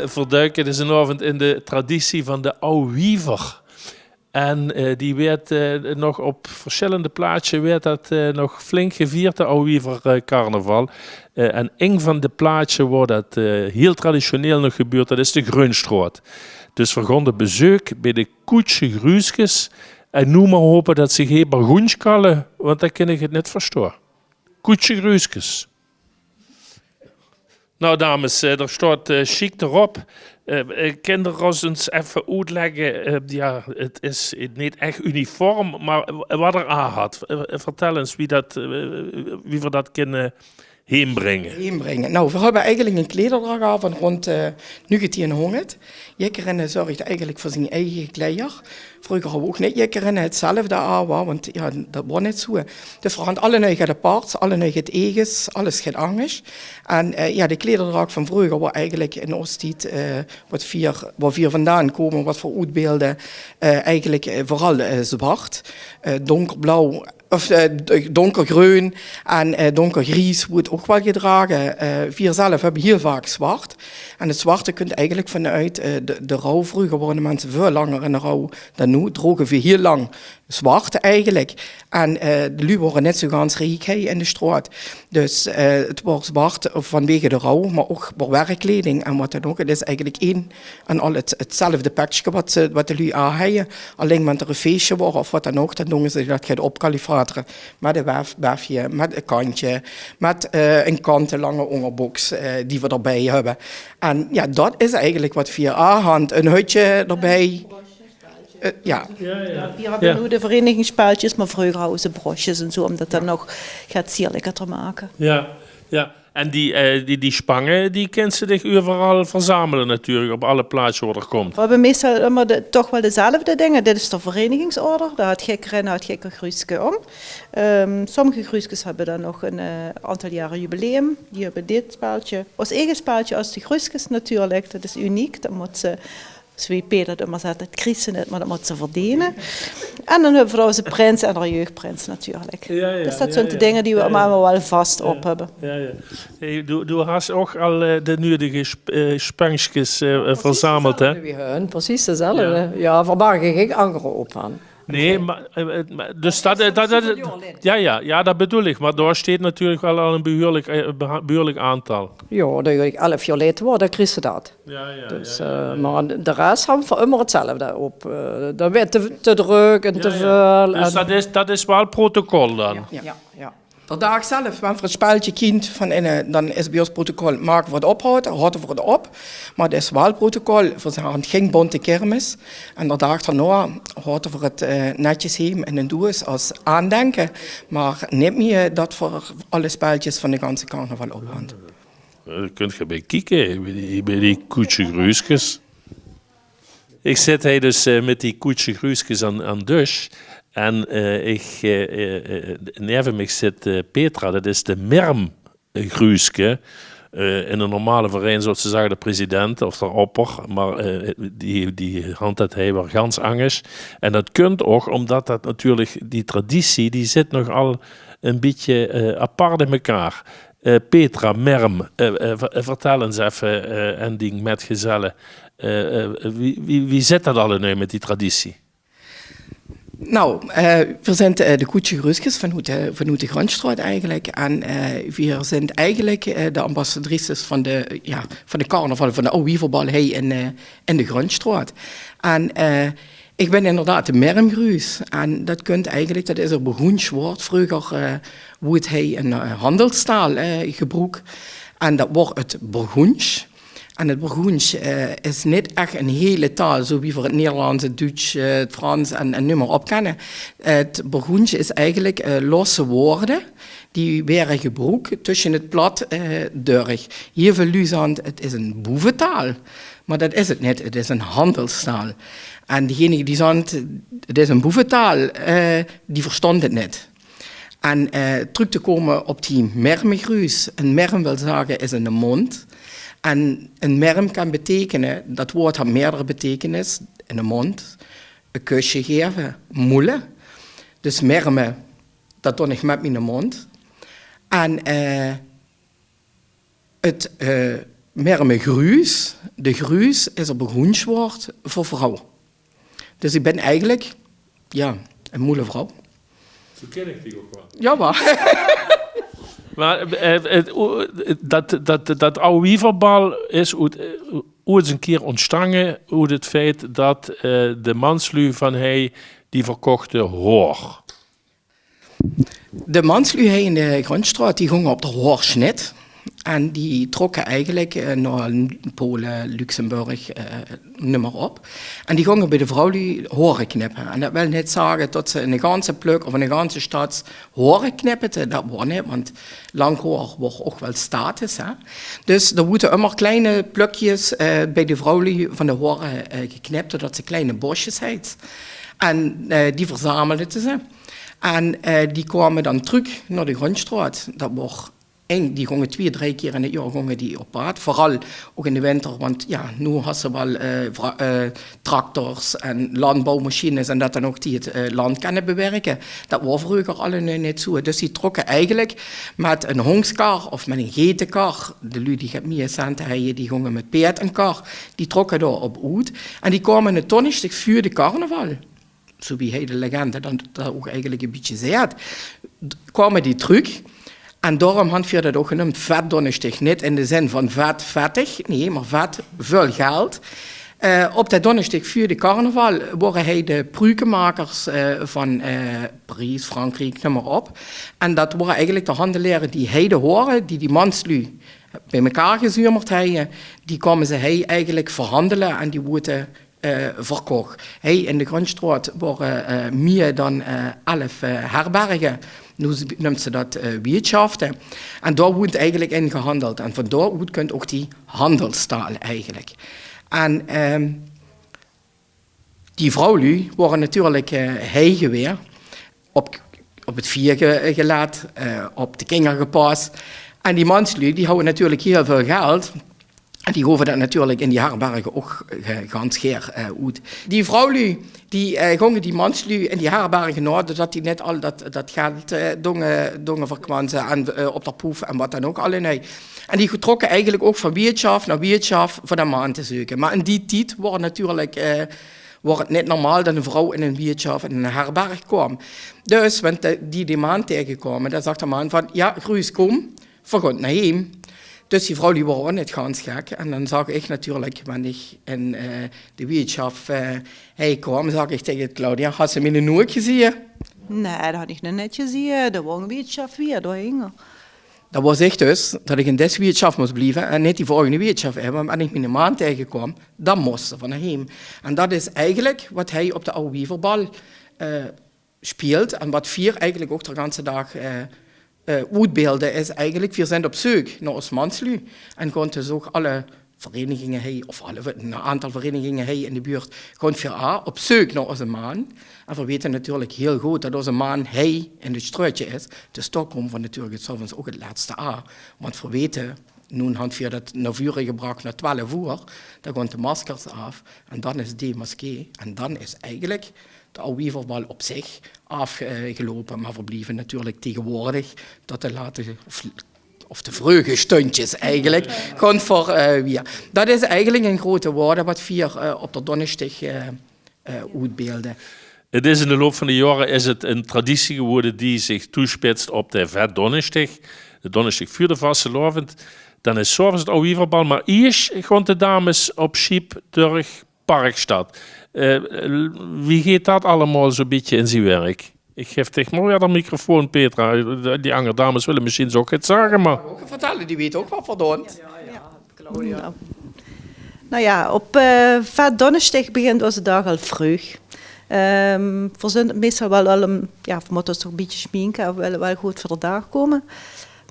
verduiken deze avond in de traditie van de Ouwiever. En die werd nog op verschillende plaatsen werd dat nog flink gevierd, de Ouwiever carnaval. En een van de plaatsen waar dat heel traditioneel nog gebeurt, dat is de Grunstraat. Dus we gaan de bezoek bij de Koetsche Gruuskes. En nu maar hopen dat ze geen bargoens kallen, want dan kan ik het niet verstaan. Koetsche Gruuskes. Nou dames, er staat chic erop. Kinderen ons even uitleggen, ja, het is niet echt uniform, maar wat er aan had. Vertel eens wie we dat kunnen heenbrengen. Nou, we hebben eigenlijk een klederdracht aan van rond 1900. Jekkeren zorgt eigenlijk voor zijn eigen kleier. Vroeger hadden we ook niet jekkeren hetzelfde aan, want ja, dat was niet zo. Dus we hadden alle nuigen de paard, alle nuigen het eges, alles gaat anders. En ja, de klederdracht van vroeger was eigenlijk in Oost-Tijd, waar vier vandaan komen, wat voor uitbeelden, eigenlijk vooral zwart, donkerblauw. Of donkergroen en donkergries wordt ook wel gedragen. Vier zelf hebben heel vaak zwart. En het zwarte kunt eigenlijk vanuit de rouw. Vroeger waren de mensen veel langer in de rouw dan nu. Droegen we heel lang zwart eigenlijk. En de lui waren net zo gans rijk in de straat. Dus het was zwart vanwege de rouw, maar ook voor werkkleding en wat dan ook. Het is eigenlijk één en al hetzelfde pakje wat de lui aan hebben. Alleen met er een feestje was of wat dan ook, dan doen ze dat gaat opkalifateren. Met een wefje, met een kantje, met een kantenlange onderbox die we erbij hebben. En ja, dat is eigenlijk wat we aan een hutje erbij. Ja. We hebben nu de verenigingsspeltjes, maar vroeger hadden ze broches en zo, om dat dan nog gaat sierlijker te maken. Ja. En die spangen, die kent ze zich overal verzamelen natuurlijk, op alle plaatsen waar er komt. We hebben meestal immer toch wel dezelfde dingen. Dit is de verenigingsorde, daar had Gekkeren, had Gekke Gruuske om. Sommige Gruuskes hebben dan nog een aantal jaren jubileum. Die hebben dit speltje. Ons eigen speltje als de Gruuskes natuurlijk, dat is uniek. Dat moet ze... Zoals Peter immer zegt, het kriezen niet, maar dat moet ze verdienen. En dan hebben we onze prins en de jeugdprins natuurlijk. Dus dat zijn de dingen die we allemaal wel vast op hebben. Hey, du hast ook al de nodige spankjes verzameld, hè? Precies dezelfde. Ja, vandaag ging ik andere op aan. Nee, maar dus dat bedoel ik. Maar daar staat natuurlijk wel al een behoorlijk aantal. Ja, dat ik 11 violetten worden, dan kreeg ze dat. Maar de rest hebben we immer hetzelfde op. Dan werd te druk en te veel. Dus dat is wel protocol dan? Ja. De dag zelf, wanneer het speltje kind dan is bij ons protocol, maken we het ophouden, houden we het op. Maar het is wel protocol, we hebben geen bonte kermis. En de dag daarna houden we het netjes heen in een doos als aandenken. Maar niet meer dat voor alle speltjes van de ganse carnaval ophangt. Daar kun je bij kijken, bij die Koetsche Gruuskes. Ik zit hier dus met die Koetsche Gruuskes aan dus. En neven mij zit Petra, dat is de Merm-Gruuske. In een normale vereniging zou ze zeggen de president of de opper, maar die handelt hij wel gans angers. En dat kunt ook, omdat dat natuurlijk, die traditie, die zit nogal een beetje apart in elkaar. Petra, Merm, vertel eens even, en die metgezellen, wie zit dat al nu met die traditie? Nou, we zijn de Koetsche Gruuskes vanuit de Grunstraat eigenlijk. En we zijn eigenlijk de ambassadrices van de carnaval, van de Ouwieverbal in de Grunstraat. En ik ben inderdaad de Mermgruus. En dat is een Burgoens woord. Vroeger wordt hij een handelstaal gebruikt. En dat wordt het Burgoens. En het Burgoens is niet echt een hele taal, zoals we voor het Nederlands, het Duits, het Frans en nu maar op kennen. Het Burgoens is eigenlijk losse woorden die werden gebruikt tussen het plat door. Hier veel Luzand, het is een boeventaal, maar dat is het niet, het is een handelstaal. En diegenen die zeiden, het is een boeventaal, die verstond het niet. En terug te komen op die mermgruus. Een merm wil zeggen, is in de mond. En een merm kan betekenen, dat woord heeft meerdere betekenis, in de mond, een kusje geven, moelen. Dus mermen, dat doe ik met mijn mond. En meer met gruus. De gruus is op een groenswoord voor vrouw. Dus ik ben eigenlijk, ja, een moeilijke vrouw. Zo ken ik die ook wel. Ja, maar. Maar dat oude wieverbal is ooit een keer ontstaan uit het feit dat de manslui van hij die verkochte hoor. De manslui in de Grondstraat die gingen op de hoorsnit. En die trokken eigenlijk naar Polen, Luxemburg, noem maar op. En die gingen bij de vrouwen horen knippen. En dat wil niet zeggen dat ze in een ganse pluk of in een ganse stad horen knippen. Dat wordt niet, want lang haar wordt ook wel status. Hè? Dus er moeten immer kleine plukjes bij de vrouwen van de horen geknipt, zodat ze kleine bosjes heet. En die verzamelden ze. En die kwamen dan terug naar de Grondstraat. Dat wordt... En die gingen 2-3 keer in het jaar gingen die op pad. Vooral ook in de winter, want ja, nu hebben ze wel tractors en landbouwmachines en dat dan ook die het land kunnen bewerken. Dat was vroeger alle niet zo. Dus die trokken eigenlijk met een hongskar of met een getenkar. De lui die het meer centen hebben, die gingen met peet en kar. Die trokken daar op uit. En die kwamen het donderdag voor de carnaval. Zo wie hij de legende dat ook eigenlijk een beetje zegt. Kwamen die terug. En daarom had je dat ook genoemd vetdonderdag. Niet in de zin van vettig, nee, maar vet, veel geld. Op de donderdag voor de carnaval waren hij de pruikenmakers van Parijs, Frankrijk, noem maar op. En dat waren eigenlijk de handelaren die hij de horen, die manslui bij elkaar gezuurmerd hebben. Die kwamen ze hij eigenlijk verhandelen en die worden verkocht. Hij in de Grondstraat waren meer dan 11 herbergen. Nu noemt ze dat wirtschaften. En daar wordt eigenlijk in gehandeld. En van daaruit kunt ook die handelstaal eigenlijk. En die vrouwen waren natuurlijk heigen weer. Op het vier gelaat, op de kinderen gepast. En die manslui, die houden natuurlijk heel veel geld. En die hoeven dat natuurlijk in die herbergen ook ganz geer uit. Die vrouwen die gingen die manslui in die herbergen naar, zodat die net al dat geld dongen verkwansen en op de poef en wat dan ook alleen. En die trokken eigenlijk ook van wirtschaft naar wirtschaft voor de man te zoeken. Maar in die tijd was natuurlijk het niet normaal dat een vrouw in een wirtschaft in een herberg kwam. Dus, wanneer die man tegenkwamen, dan zegt de man van, ja, Gruus, kom, vergot naar hem. Dus die vrouw die was ook niet ganz gek. En dan zag ik natuurlijk, wanneer ik in de wirtschaft kwam, zag ik tegen Claudia, had ze me nooit gezien? Nee, dat had ik nog net gezien. Dat was een wirtschaft weer, daar hingen. Dat was echt dus, dat ik in deze wirtschaft moest blijven en niet die volgende wirtschaft hebben. Maar als ik mijn man tegenkwam, dan moest ze van hem. En dat is eigenlijk wat hij op de oude wieverbal speelt. En wat vier eigenlijk ook de hele dag uitbeelden is eigenlijk, we zijn op zoek naar ons manslui. En konden dus ook alle verenigingen heen, of een aantal verenigingen heen in de buurt, gewoon voor op zoek naar onze man. En we weten natuurlijk heel goed dat onze man hij in het struitje is. Dus daar komen we natuurlijk s'avonds ook het laatste aan. Want we weten, nu hadden we dat naar vuren gebracht naar 12 uur, dan gaan de maskers af en dan is die maskee. En dan is eigenlijk de oude wieverbal op zich afgelopen, maar we blijven natuurlijk tegenwoordig dat de late of de vroege stundjes eigenlijk gewoon voor weer. Dat is eigenlijk een grote woord wat vier op de donderdag uitbeelden. Het is in de loop van de jaren is het een traditie geworden die zich toespitst op de vetdonderdag. De donderdag voor de vastelavond. Dan is 's avonds het oude wieverbal, maar eerst gaan de dames op schip door Parkstad. Wie gaat dat allemaal zo'n beetje in zijn werk? Ik geef tegen mooi aan de microfoon, Petra. Die andere dames willen misschien zo ook het zeggen, maar... Ik kan ook vertellen, die weet ook wat verdoond. Ja. Nou ja, op vetdonderdag begint onze dag al vroeg. We zijn meestal wel we moeten toch een beetje schminken, we willen wel goed voor de dag komen.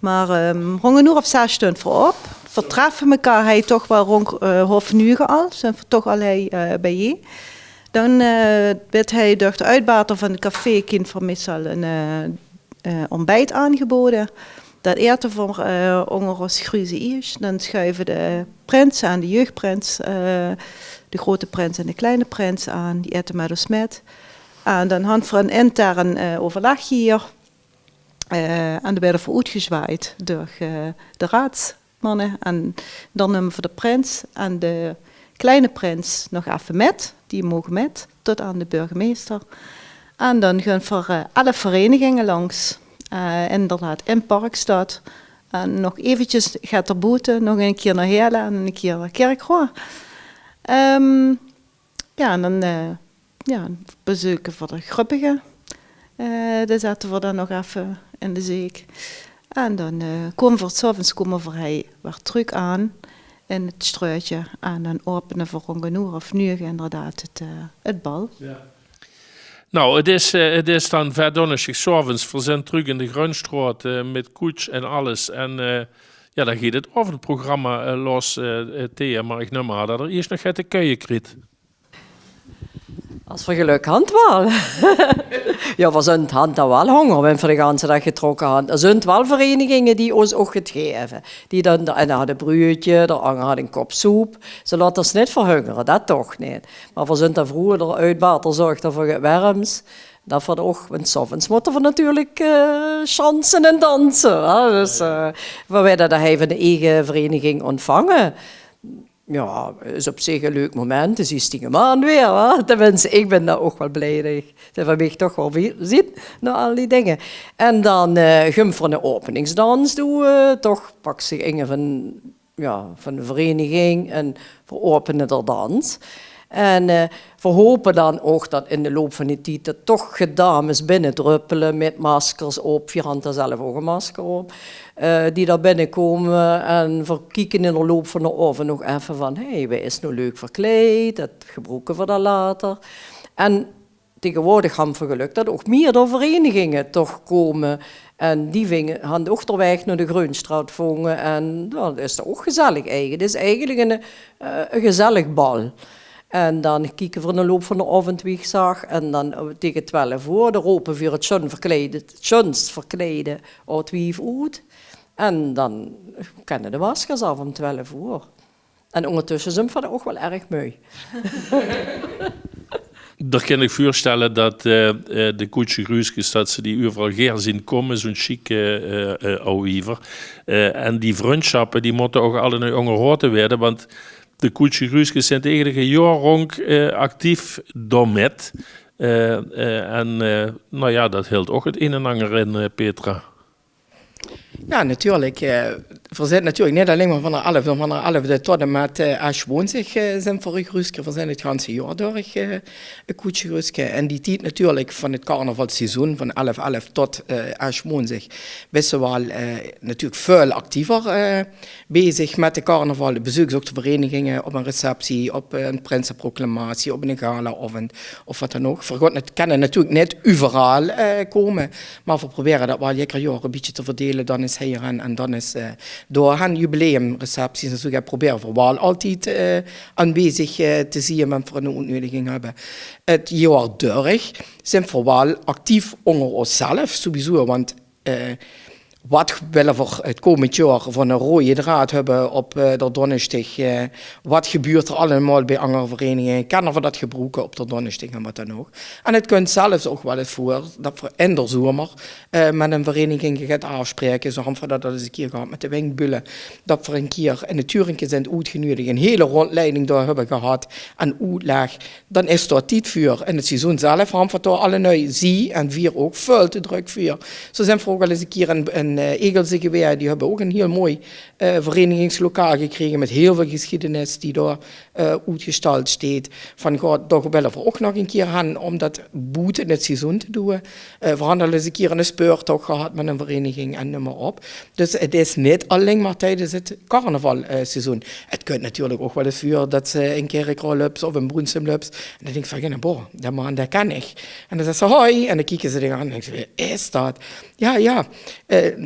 Maar we hangen nu op 6 stunden voorop. Vertreffen elkaar hij toch wel rond half 9 al. Zijn we toch al bij je. Dan werd hij door de uitbater van het café kind van meestal een ontbijt aangeboden. Dat eten voor ons Gruze is. Dan schuiven de prins aan, de jeugdprins, de grote prins en de kleine prins aan. Die eten met ons met. En dan hadden we een intern overleg hier. En er werden we uitgezwaaid door de mannen. En dan nemen we de prins en de kleine prins nog even met. Die mogen met, tot aan de burgemeester. En dan gaan we alle verenigingen langs. Inderdaad, in Parkstad. En nog eventjes gaat er boeten, nog een keer naar Heerlen en een keer naar Kerkroo. En dan bezoeken we de Gruppige. Dat zetten we dan nog even in de zeek. En dan komen we 's avonds weer terug aan in het struitje. En dan openen we rond een uur of 9 inderdaad het bal. Ja. Nou, het is dan verdonnersdag 's avonds. We zijn terug in de Grunstraat met koets en alles. En dan gaat het avondprogramma los tegen. Maar ik neem maar dat er eerst nog het de keuken krijgt. Als we geluk hand wel. Ja, we zijn hand dan wel honger, we voor de ganse dag getrokken hand. Er zijn wel verenigingen die ons ook het geven. Die dan, de ene had een broodje, de andere had een kop soep. Ze laten ons niet verhungeren, dat toch niet. Maar we zijn dan vroeger eruit baten zorgt voor het warms. Dat we ook, want 's avonds moeten we natuurlijk chansen en dansen. Hè? Dus we werden daar even een eigen vereniging ontvangen. Ja, is op zich een leuk moment. Dus is die man weer. Hè? Tenminste, ik ben daar ook wel blij dat we mij toch wel weer zien naar al die dingen. En dan gaan we een openingsdans doen. Toch pak zich een van de vereniging en we openen de dans. En we hopen dan ook dat in de loop van die tijd er toch dames binnendruppelen met maskers op. Je had er zelf ook een masker op. Die daar binnenkomen en we kijken in de loop van de avond nog even van wij is nou leuk verkleed, dat gebruiken we dan later. En tegenwoordig hebben we geluk dat ook meerdere verenigingen toch komen. En die hadden ook de weg naar de Groenstraat vangen en dat is ook gezellig eigenlijk. Het is eigenlijk een gezellig bal. En dan kijken we in de loop van de avond wie ik zag. En dan tegen 12 uur, de roepen voor het schönst verkleden uit wie uit. En dan kennen de maskers af om 12 uur. En ondertussen zijn we ook wel erg mooi. Daar kan ik voorstellen dat de koetsje Gruuskes, dat ze die overal geer zien komen, zo'n chique ouwiever. En die vriendschappen, die moeten ook alle nu onderhouden werden, want de koetsje Gruuskes zijn eigenlijk een jaar lang actief daarmet. Dat hield ook het een en ander in, Petra. Ja, natuurlijk. We zijn natuurlijk niet alleen maar van de 11e tot en met Asch Woensdag zijn voor Gruuske. We zijn het hele jaar door een koetsje Gruuske. En die tijd natuurlijk van het carnavalseizoen van 11/11 tot Asch Woensdag wisten we al natuurlijk veel actiever bezig met de carnaval. Bezoeken ook de verenigingen op een receptie, op een prinsenproclamatie, op een galaavond of wat dan ook. We kunnen natuurlijk niet overal komen, maar we proberen dat wel elk jaar een beetje te verdelen. Dan is hier en dan is door hun jubileumrecepties en zo proberen we wel altijd aanwezig te zien en voor een uitnodiging hebben. Het jaar door zijn we wel actief onder onszelf sowieso, want wat willen we het komend jaar van een rode draad hebben op de donderdag? Wat gebeurt er allemaal bij andere verenigingen? Kunnen we dat gebruiken op de donderdag en wat dan ook? En het kunt zelfs ook wel eens voor dat we in de zomer met een vereniging gaan afspreken. Zo hebben we dat eens een keer gehad met de Winkbullen. Dat we een keer in de Turingen zijn uitgenodigd, een hele rondleiding daar hebben gehad en uitleg. Dan is dat tijd voor. In het seizoen zelf hebben we daar alle nu zie en vier ook veel te druk voor. Zo zijn we ook wel eens een keer een Egelse geweer, die hebben ook een heel mooi verenigingslokaal gekregen met heel veel geschiedenis die daar uitgestald staat. Daar willen we ook nog een keer gaan om dat boet in het seizoen te doen. We hadden eens een keer een speurtocht gehad met een vereniging en noem maar op. Dus het is niet alleen maar tijdens het carnavalseizoen. Het kunt natuurlijk ook wel eens voor dat ze een Kerkroo loopt of een Broensum loopt. En dan denk ik van, dat man, dat kan ik. En dan zeggen ze, hoi. En dan kijken ze dingen aan en denken ze, wie is dat? Ja,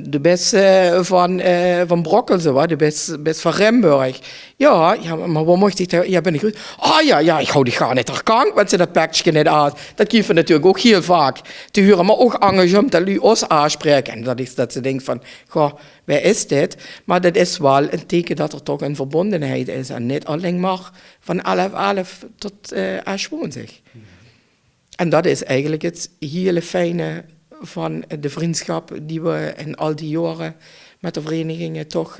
de best van Brokkelse, de best van Remburg. Ja, maar waar mocht ik daar? Ja, ben ik goed. Ja, ik hou die gar niet herkant, want ze dat pakje niet uit. Dat geven we natuurlijk ook heel vaak te huren, maar ook engagement dat u ons aanspreken. En dat is dat ze denkt van, goh, waar is dit? Maar dat is wel een teken dat er toch een verbondenheid is. En niet alleen maar van 11/11 tot Asch Woensdag. En dat is eigenlijk het hele fijne van de vriendschap die we in al die jaren met de verenigingen toch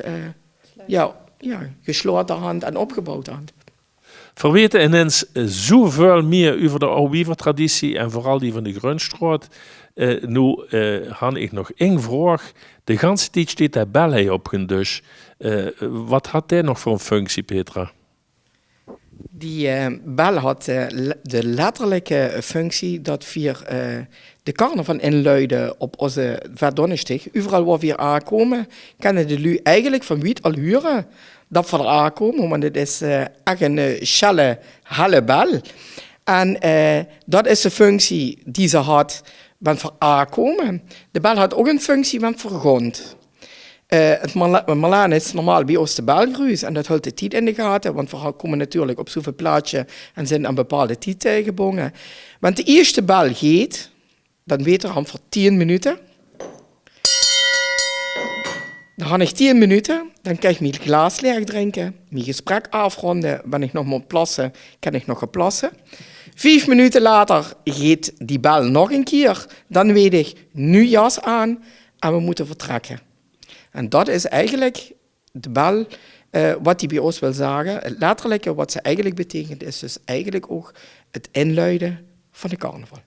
gesloten hand en opgebouwd hand. We weten ineens zoveel meer over de oude-wiever-traditie en vooral die van de Grunstraat. Nu had ik nog één vraag. De ganse tijd staat de bel op hun dus. Wat had hij nog voor een functie, Petra? Die bel had de letterlijke functie dat we de carnaval inluiden op onze Verdonnestig. Overal waar we aankomen, kunnen de lui eigenlijk van wie al huren dat we er aankomen, want het is echt een schelle, helle bel. En dat is de functie die ze had wanneer we aankomen. De bel had ook een functie wanneer we grond. Het Marlaan is normaal bij ons de belgruis en dat houdt de tijd in de gaten, want we komen natuurlijk op zoveel plaatsjes en zijn aan bepaalde tijd gebonden. Want de eerste bel gaat, dan weten we voor 10 minuten. Dan ga ik 10 minuten, dan kan ik mijn glas leeg drinken, mijn gesprek afronden, ben ik nog moet plassen, kan ik nog gaan plassen. 5 minuten later gaat die bel nog een keer, dan weet ik, nu jas aan en we moeten vertrekken. En dat is eigenlijk de bel, wat die bij ons wil zeggen. Het letterlijke wat ze eigenlijk betekent, is dus eigenlijk ook het inluiden van de carnaval.